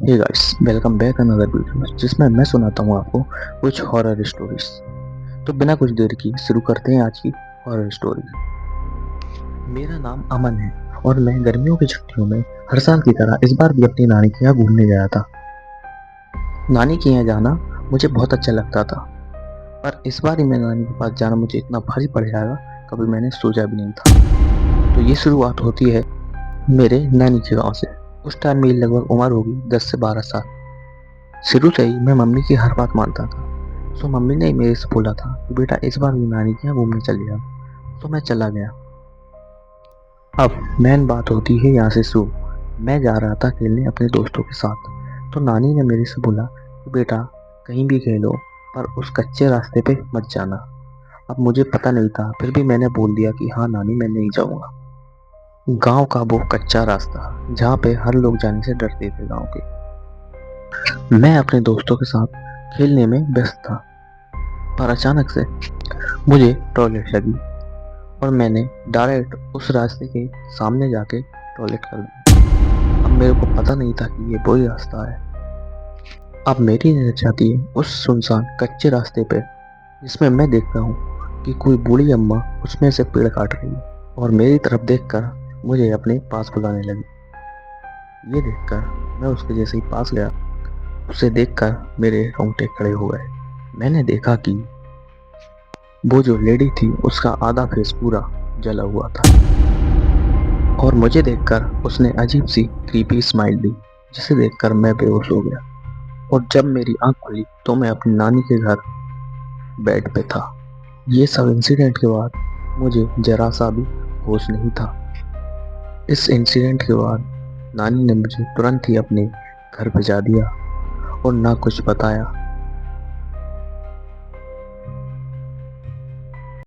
हे guys, welcome back another video जिसमें मैं सुनाता हूँ आपको कुछ हॉरर स्टोरीज। तो बिना कुछ देर की शुरू करते हैं आज की हॉरर स्टोरी। मेरा नाम अमन है और मैं गर्मियों की छुट्टियों में हर साल की तरह इस बार भी अपनी नानी के यहाँ घूमने गया था। नानी के यहाँ जाना मुझे बहुत अच्छा लगता था, पर इस बार ही मेरी नानी के पास जाना मुझे इतना भारी पड़ जाएगा कभी मैंने सोचा भी नहीं था। तो ये शुरुआत होती है मेरे नानी के गाँव से। उस टाइम मेरी लगभग उम्र होगी 10 से 12 साल। शुरू से ही मैं मम्मी की हर बात मानता था, तो मम्मी ने मेरे से बोला था कि बेटा इस बार भी नानी के यहाँ घूमने चले जाओ। तो मैं चला गया। अब मेन बात होती है यहाँ से शुरू। मैं जा रहा था खेलने अपने दोस्तों के साथ, तो नानी ने मेरे से बोला कि बेटा कहीं भी खेलो पर उस कच्चे रास्ते पे मत जाना। अब मुझे पता नहीं था, फिर भी मैंने बोल दिया कि हाँ नानी मैं नहीं जाऊँगा। गांव का वो कच्चा रास्ता जहाँ पे हर लोग जाने से डरते थे गांव के। मैं अपने दोस्तों के साथ खेलने में व्यस्त था, पर अचानक से मुझे टॉयलेट लगी और मैंने डायरेक्ट उस रास्ते के सामने जाके टॉयलेट कर दी। अब मेरे को पता नहीं था कि ये वही रास्ता है। अब मेरी नजर जाती है उस सुनसान कच्चे रास्ते पे, जिसमें मैं देखता हूँ कि कोई बूढ़ी अम्मा उसमें से पेड़ काट रही है और मेरी तरफ देखकर मुझे अपने पास बुलाने लगी। ये देखकर मैं उसके जैसे ही पास गया, उसे देखकर मेरे रोंगटे खड़े हो गए। मैंने देखा कि वो जो लेडी थी उसका आधा फेस पूरा जला हुआ था और मुझे देखकर उसने अजीब सी क्रीपी स्माइल दी, जिसे देखकर मैं बेहोश हो गया। और जब मेरी आंख खुली तो मैं अपनी नानी के घर बेड पे था। ये सब इंसिडेंट के बाद मुझे जरा सा भी होश नहीं था। इस इंसिडेंट के बाद नानी ने मुझे तुरंत ही अपने घर भिजा दिया और ना कुछ बताया